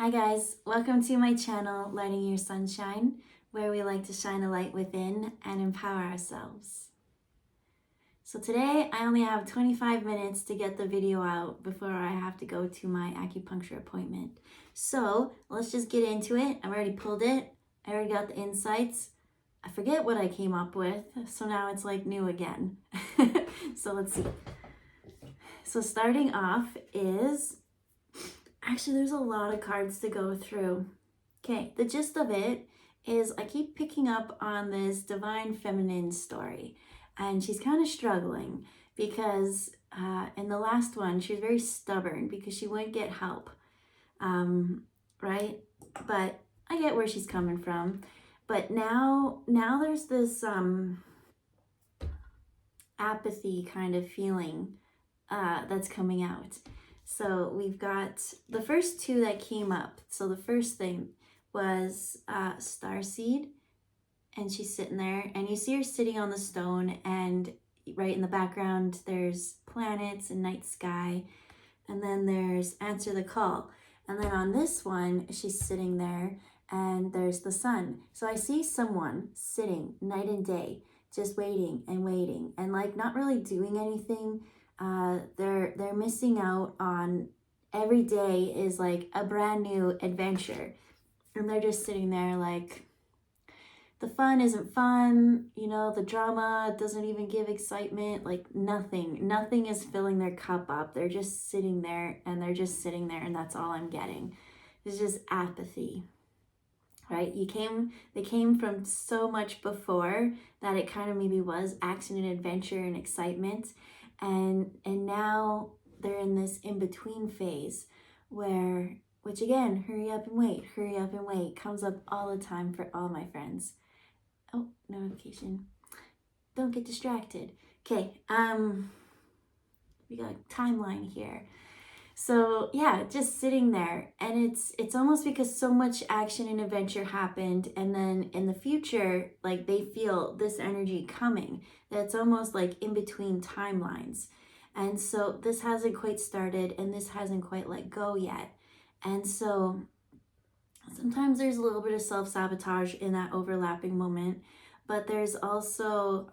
Hi guys, welcome to my channel, Lighting Your Sunshine, where we like to shine a light within and empower ourselves. So today I only have 25 minutes to get the video out before I have to go to my acupuncture appointment. So let's just get into it. I've already pulled it. I already got the insights. I forget what I came up with, so now it's like new again. So let's see. So starting off is, actually there's a lot of cards to go through. Okay, the gist of it is I keep picking up on this divine feminine story, and she's kind of struggling because in the last one she was very stubborn because she wouldn't get help, right? But I get where she's coming from. But now there's this apathy kind of feeling that's coming out. So we've got the first two that came up. So the first thing was Starseed, and she's sitting there, and you see her sitting on the stone, and right in the background there's planets and night sky, and then there's Answer the Call, and then on this one she's sitting there and there's the sun. So I see someone sitting night and day just waiting and like not really doing anything. They're missing out on every day is like a brand new adventure, and they're just sitting there like the fun isn't fun, the drama doesn't even give excitement, like nothing is filling their cup up. They're just sitting there and and that's all I'm getting. It's just apathy, right? They came from so much before that it kind of maybe was action and adventure and excitement, and now they're in this in-between phase which again, hurry up and wait comes up all the time for all my friends. Oh, notification. Don't get distracted. Okay, we got a timeline here. So yeah, just sitting there, and it's almost because so much action and adventure happened, and then in the future, like they feel this energy coming. That's almost like in between timelines. And so this hasn't quite started, and this hasn't quite let go yet. And so sometimes there's a little bit of self-sabotage in that overlapping moment, but there's also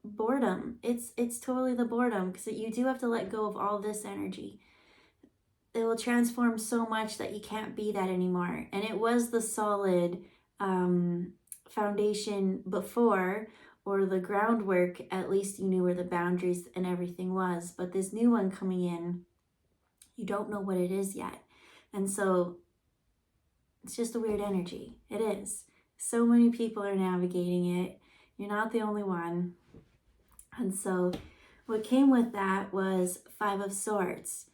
boredom. It's totally the boredom, because you do have to let go of all this energy. It will transform so much that you can't be that anymore. And it was the solid foundation before, or the groundwork, at least you knew where the boundaries and everything was. But this new one coming in, you don't know what it is yet. And so it's just a weird energy. It is. So many people are navigating it. You're not the only one. And so what came with that was Five of Swords,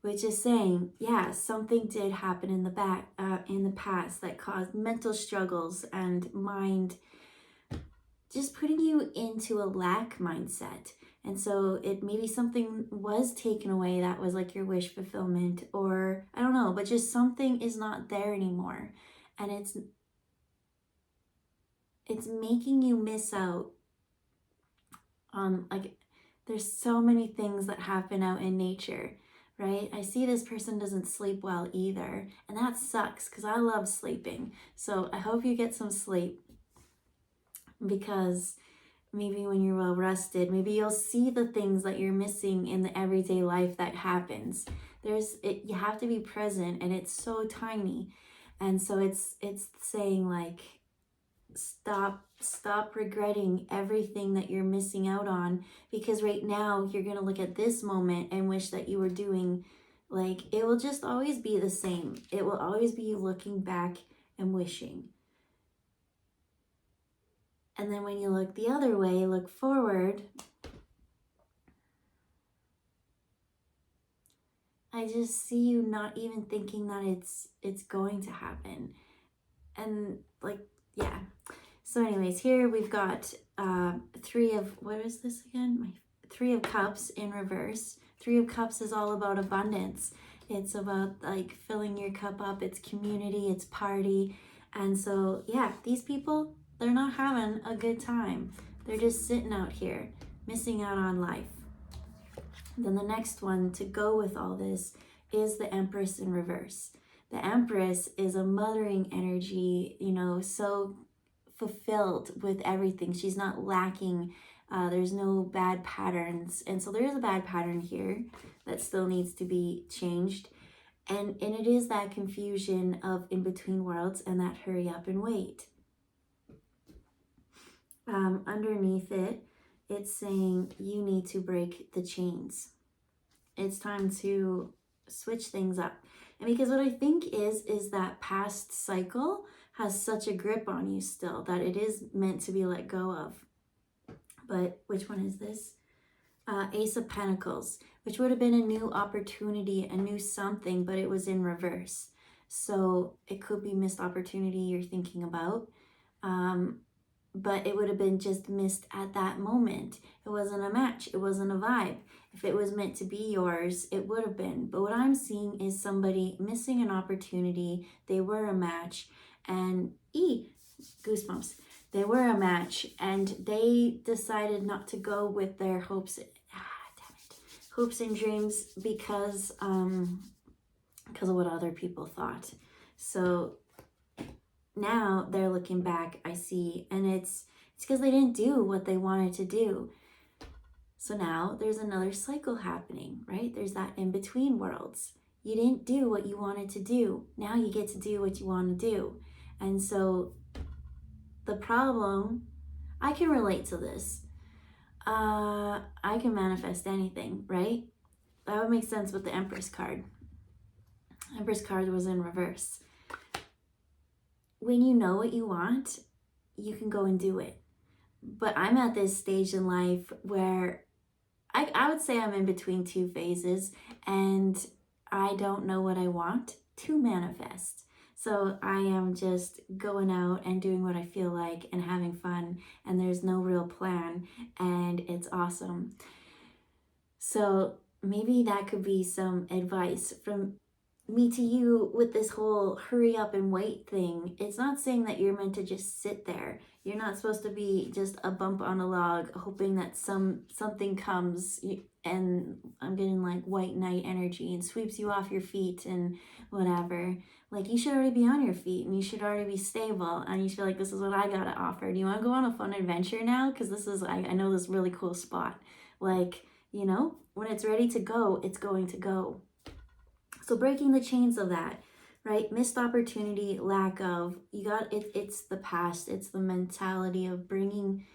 which is saying, yeah, something did happen in the past that caused mental struggles and mind, just putting you into a lack mindset. And so it maybe something was taken away that was like your wish fulfillment, or I don't know, but just something is not there anymore. And it's making you miss out on, like, there's so many things that happen out in nature, right? I see this person doesn't sleep well either, and that sucks because I love sleeping. So I hope you get some sleep, because maybe when you're well rested, maybe you'll see the things that you're missing in the everyday life that happens. You have to be present, and it's so tiny. And so it's saying like, stop regretting everything that you're missing out on, because right now you're going to look at this moment and wish that you were doing, like, it will just always be the same. It will always be looking back and wishing. And then when you look the other way, look forward, I just see you not even thinking that it's going to happen. And like, yeah. So anyways, here we've got what is this again? Three of Cups in reverse. Three of Cups is all about abundance. It's about like filling your cup up. It's community, it's party. And so yeah, these people, they're not having a good time. They're just sitting out here, missing out on life. Then the next one to go with all this is the Empress in reverse. The Empress is a mothering energy, you know, so fulfilled with everything. She's not lacking. There's no bad patterns. And so there is a bad pattern here that still needs to be changed. And it is that confusion of in between worlds and that hurry up and wait. Underneath it, it's saying you need to break the chains. It's time to switch things up. And because what I think is that past cycle has such a grip on you still that it is meant to be let go of. But which one is this? Ace of Pentacles, which would have been a new opportunity, a new something, but it was in reverse. So it could be missed opportunity you're thinking about. But it would have been just missed at that moment. It wasn't a match. It wasn't a vibe. If it was meant to be yours, it would have been. But what I'm seeing is somebody missing an opportunity. They were a match and goosebumps. They were a match and they decided not to go with their hopes and dreams because of what other people thought. So now they're looking back, I see, and it's because they didn't do what they wanted to do. So now there's another cycle happening, right? There's that in between worlds. You didn't do what you wanted to do. Now you get to do what you want to do. And so the problem, I can relate to this. I can manifest anything, right? That would make sense with the Empress card. Empress card was in reverse. When you know what you want, you can go and do it. But I'm at this stage in life where I would say I'm in between two phases and I don't know what I want to manifest. So I am just going out and doing what I feel like and having fun, and there's no real plan, and it's awesome. So maybe that could be some advice from me to you with this whole hurry up and wait thing. It's not saying that you're meant to just sit there. You're not supposed to be just a bump on a log hoping that something comes and I'm getting like white knight energy and sweeps you off your feet and whatever. Like, you should already be on your feet and you should already be stable and you should be like, this is what I gotta offer. Do you want to go on a fun adventure now? Because this is, I know this really cool spot. Like, you know, when it's ready to go, it's going to go. So breaking the chains of that, right? Missed opportunity, lack of, it's the past. It's the mentality of bringing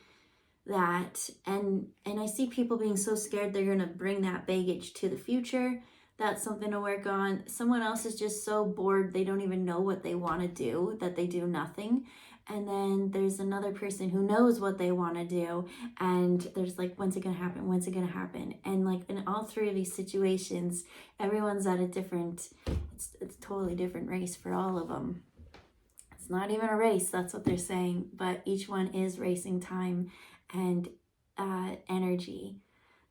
that. And I see people being so scared they're going to bring that baggage to the future. That's something to work on. Someone else is just so bored they don't even know what they want to do, that they do nothing. And then there's another person who knows what they want to do, and there's like, when's it gonna happen? When's it gonna happen? And like in all three of these situations, everyone's at a different, it's a totally different race for all of them. It's not even a race, that's what they're saying, but each one is racing time and energy.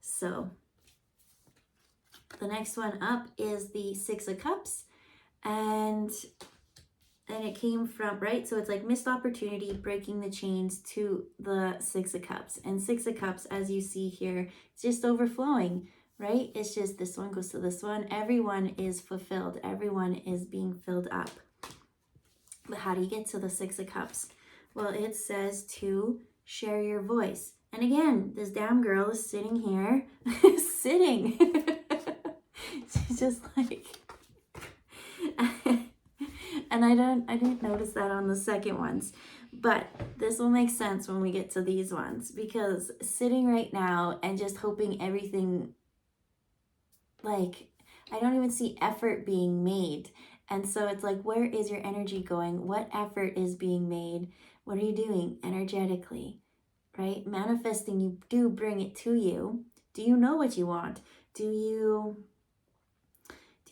So the next one up is the Six of Cups, and it came from, right? So it's like missed opportunity, breaking the chains to the Six of Cups. And Six of Cups, as you see here, it's just overflowing, right? It's just this one goes to this one. Everyone is fulfilled. Everyone is being filled up. But how do you get to the Six of Cups? Well, it says to share your voice. And again, this damn girl is sitting here, sitting. She's just like... And I didn't notice that on the second ones, but this will make sense when we get to these ones, because sitting right now and just hoping everything, like, I don't even see effort being made. And so it's like, where is your energy going? What effort is being made? What are you doing energetically, right? Manifesting, you do bring it to you. Do you know what you want? Do you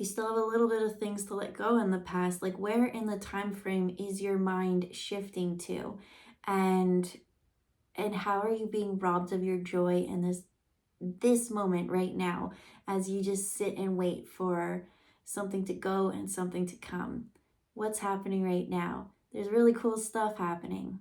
still have a little bit of things to let go in the past? Like, where in the time frame is your mind shifting to? And how are you being robbed of your joy in this moment right now, as you just sit and wait for something to go and something to come? What's happening right now? There's really cool stuff happening.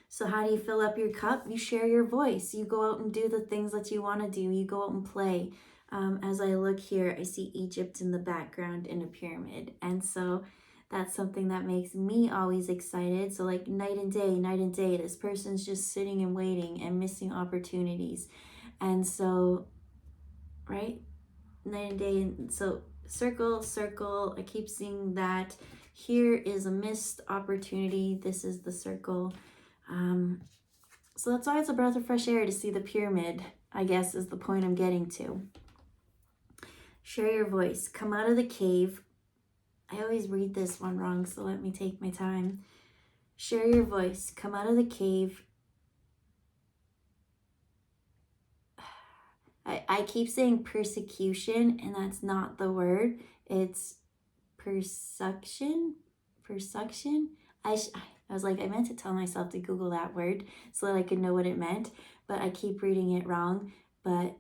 So how do you fill up your cup? You share your voice. You go out and do the things that you want to do. You go out and play. As I look here, I see Egypt in the background in a pyramid. And so that's something that makes me always excited. So like night and day, this person's just sitting and waiting and missing opportunities. And so, right? Night and day. And so circle, circle. I keep seeing that. Here is a missed opportunity. This is the circle. So that's why it's a breath of fresh air to see the pyramid, I guess, is the point I'm getting to. Share your voice. Come out of the cave. I always read this one wrong, so let me take my time. Share your voice. Come out of the cave. I keep saying persecution, and that's not the word. It's persuction. Persuction. I was like, I meant to tell myself to Google that word so that I could know what it meant, but I keep reading it wrong. But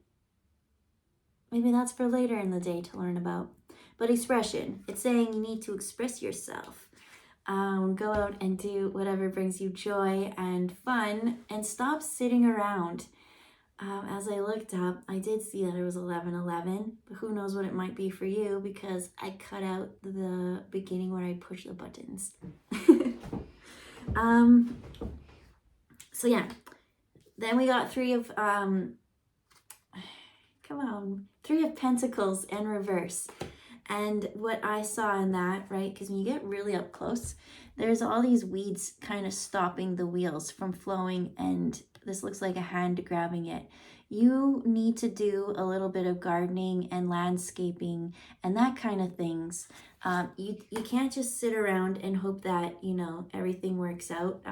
maybe that's for later in the day to learn about. But expression, it's saying you need to express yourself. Go out and do whatever brings you joy and fun, and stop sitting around. As I looked up, I did see that it was 11:11, but who knows what it might be for you, because I cut out the beginning where I push the buttons. So yeah, then we got Three of Pentacles in reverse. And what I saw in that, right, because when you get really up close, there's all these weeds kind of stopping the wheels from flowing, and this looks like a hand grabbing it. You need to do a little bit of gardening and landscaping and that kind of things. You can't just sit around and hope that, everything works out.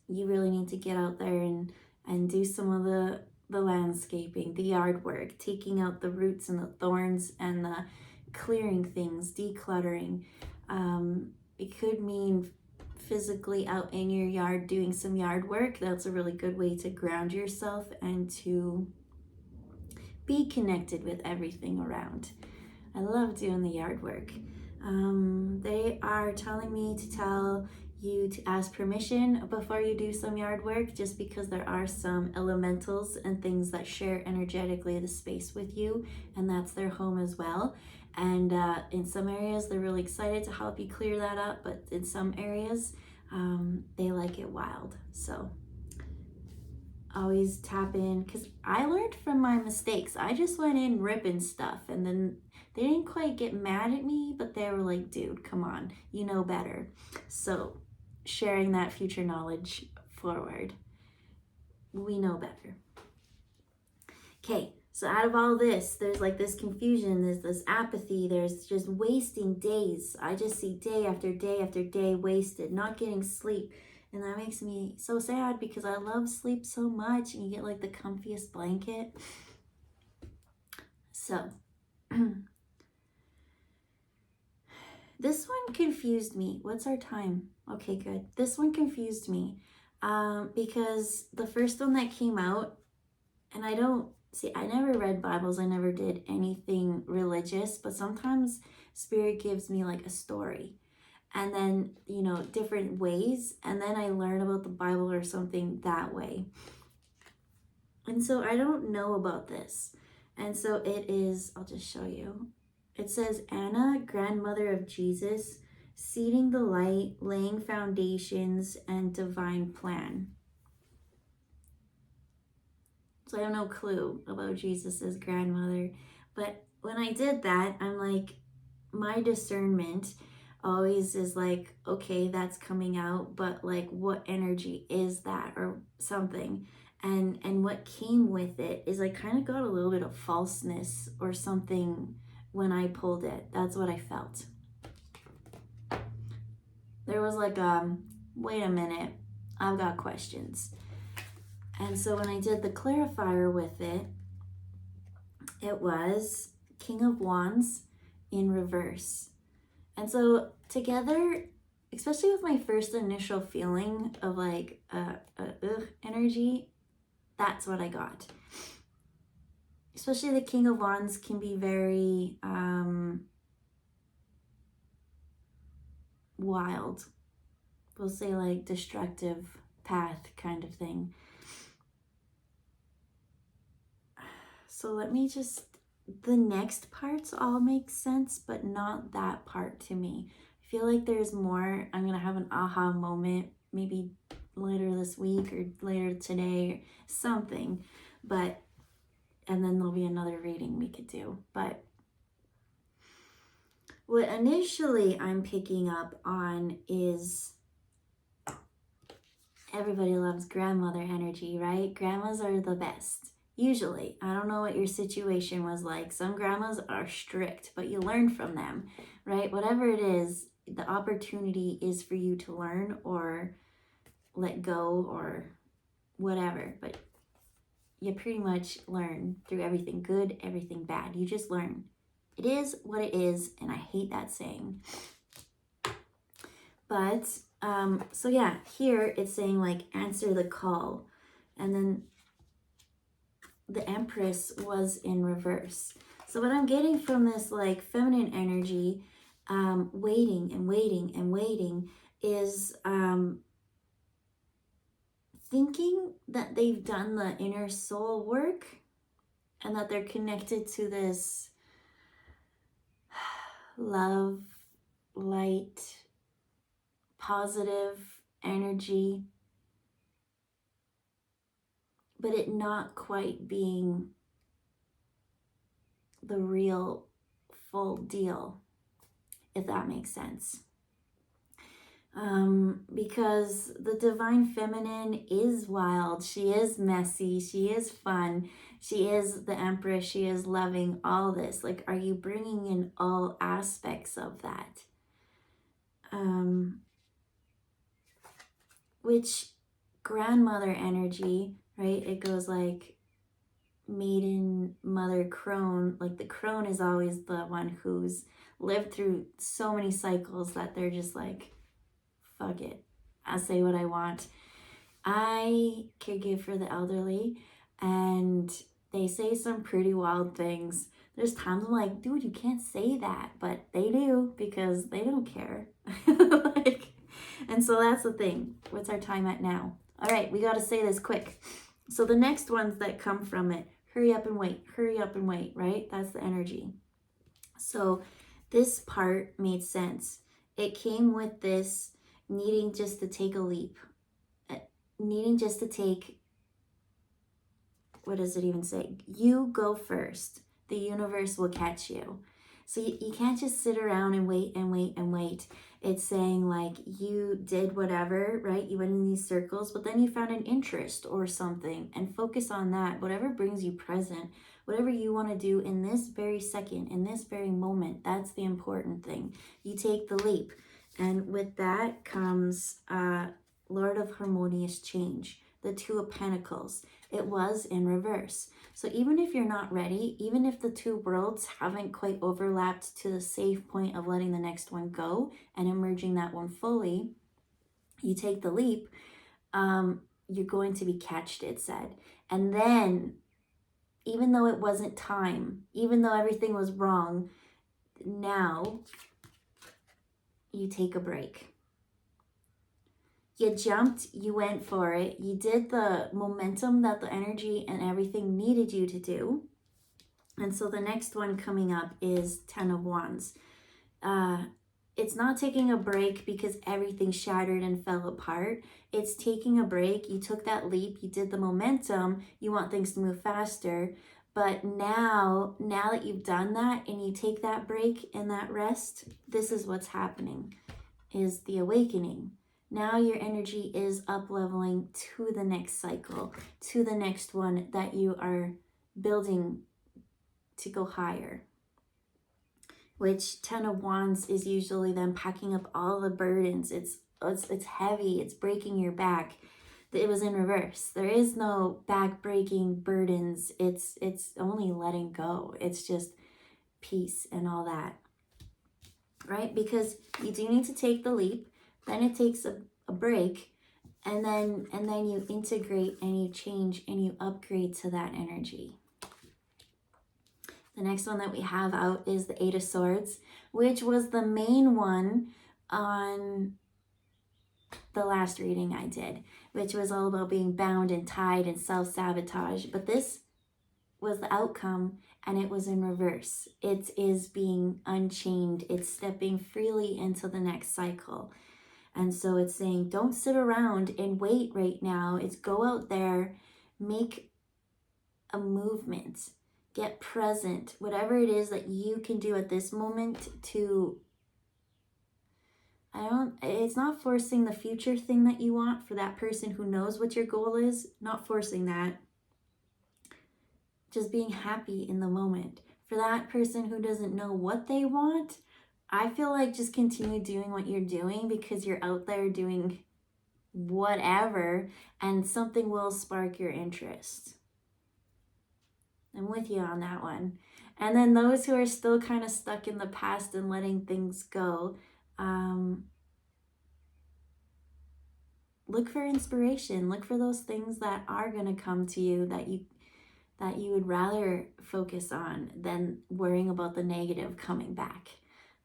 You really need to get out there and do some of the landscaping, the yard work, taking out the roots and the thorns and the clearing things, decluttering. It could mean physically out in your yard doing some yard work. That's a really good way to ground yourself and to be connected with everything around. I love doing the yard work. They are telling me to tell you to ask permission before you do some yard work, just because there are some elementals and things that share energetically the space with you, and that's their home as well. And in some areas they're really excited to help you clear that up, but in some areas they like it wild. So always tap in, because I learned from my mistakes. I just went in ripping stuff, and then they didn't quite get mad at me, but they were like, dude, come on, you know better. So sharing that future knowledge forward. We know better. Okay, so out of all this, there's like this confusion, there's this apathy, there's just wasting days. I just see day after day after day wasted, not getting sleep. And that makes me so sad, because I love sleep so much, and you get like the comfiest blanket. So this one confused me. What's our time? Okay, good. This one confused me because the first one that came out, and I never read Bibles. I never did anything religious, but sometimes Spirit gives me like a story, and then, different ways, and then I learn about the Bible or something that way. And so I don't know about this. And so it is, I'll just show you. It says, Anna, grandmother of Jesus, seeding the light, laying foundations, and divine plan. So I have no clue about Jesus's grandmother. But when I did that, I'm like, my discernment always is like, okay, that's coming out, but like, what energy is that, or something? And what came with it is I kind of got a little bit of falseness or something when I pulled it. That's what I felt. There was like, wait a minute, I've got questions. And so when I did the clarifier with it, it was King of Wands in reverse. And so together, especially with my first initial feeling of like energy, that's what I got. Especially the King of Wands can be very wild. We'll say like destructive path kind of thing. So let me just, the next parts all make sense, but not that part to me. I feel like there's more. I'm going to have an aha moment maybe later this week or later today or something. But, and then there'll be another reading we could do. But what initially I'm picking up on is everybody loves grandmother energy, right? Grandmas are the best. Usually, I don't know what your situation was like. Some grandmas are strict, but you learn from them, right? Whatever it is, the opportunity is for you to learn or let go or whatever. But you pretty much learn through everything good, everything bad. You just learn. It is what it is, and I hate that saying. But, so yeah, here it's saying like, answer the call. And then the Empress was in reverse. So what I'm getting from this like feminine energy, waiting and waiting and waiting, is thinking that they've done the inner soul work and that they're connected to this love, light, positive energy, but it not quite being the real full deal, if that makes sense. Because the divine feminine is wild, she is messy, she is fun, she is the Empress, she is loving, all this. Like, are you bringing in all aspects of that? Which grandmother energy, right? It goes like maiden, mother, crone. Like the crone is always the one who's lived through so many cycles that they're just like, fuck it, I'll say what I want. I caregive for the elderly, and they say some pretty wild things. There's times I'm like, dude, you can't say that, but they do because they don't care. Like, and so that's the thing. What's our time at now? All right, we got to say this quick. So the next ones that come from it, hurry up and wait, right? That's the energy. So this part made sense. It came with this needing just to take a leap, needing just to take, what does it even say? You go first. The universe will catch you. So you can't just sit around and wait and wait and wait. It's saying like you did whatever, right? You went in these circles, but then you found an interest or something and focus on that. Whatever brings you present, whatever you want to do in this very second, in this very moment, that's the important thing. You take the leap. And with that comes Lord of Harmonious Change, the Two of Pentacles. It was in reverse. So even if you're not ready, even if the two worlds haven't quite overlapped to the safe point of letting the next one go and emerging that one fully, you take the leap, you're going to be catched, it said. And then, even though it wasn't time, even though everything was wrong, now you take a break. You jumped, you went for it, you did the momentum that the energy and everything needed you to do. And so the next one coming up is 10 of Wands. It's not taking a break because everything shattered and fell apart. It's taking a break. You took that leap, you did the momentum, you want things to move faster. But now that you've done that and you take that break and that rest, this is what's happening, is the awakening. Now your energy is up leveling to the next cycle, to the next one that you are building to go higher. Which 10 of Wands is usually them packing up all the burdens. It's heavy, it's breaking your back. It was in reverse. There is no back breaking burdens. It's only letting go. It's just peace and all that. Right? Because you do need to take the leap. Then it takes a break, and then you integrate and you change and you upgrade to that energy. The next one that we have out is the 8 of Swords, which was the main one on the last reading I did, which was all about being bound and tied and self-sabotage. But this was the outcome, and it was in reverse. It is being unchained. It's stepping freely into the next cycle. And so it's saying, don't sit around and wait right now. It's go out there, make a movement, get present, whatever it is that you can do at this moment to, it's not forcing the future thing that you want for that person who knows what your goal is, not forcing that. Just being happy in the moment. For that person who doesn't know what they want, I feel like just continue doing what you're doing because you're out there doing whatever and something will spark your interest. I'm with you on that one. And then those who are still kind of stuck in the past and letting things go, look for inspiration. Look for those things that are going to come to you that you would rather focus on than worrying about the negative coming back,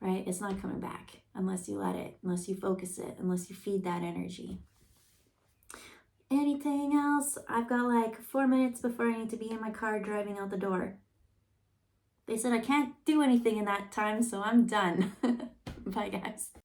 right? It's not coming back unless you let it, unless you focus it, unless you feed that energy. Anything else? I've got like 4 minutes before I need to be in my car driving out the door. They said I can't do anything in that time, so I'm done. Bye, guys.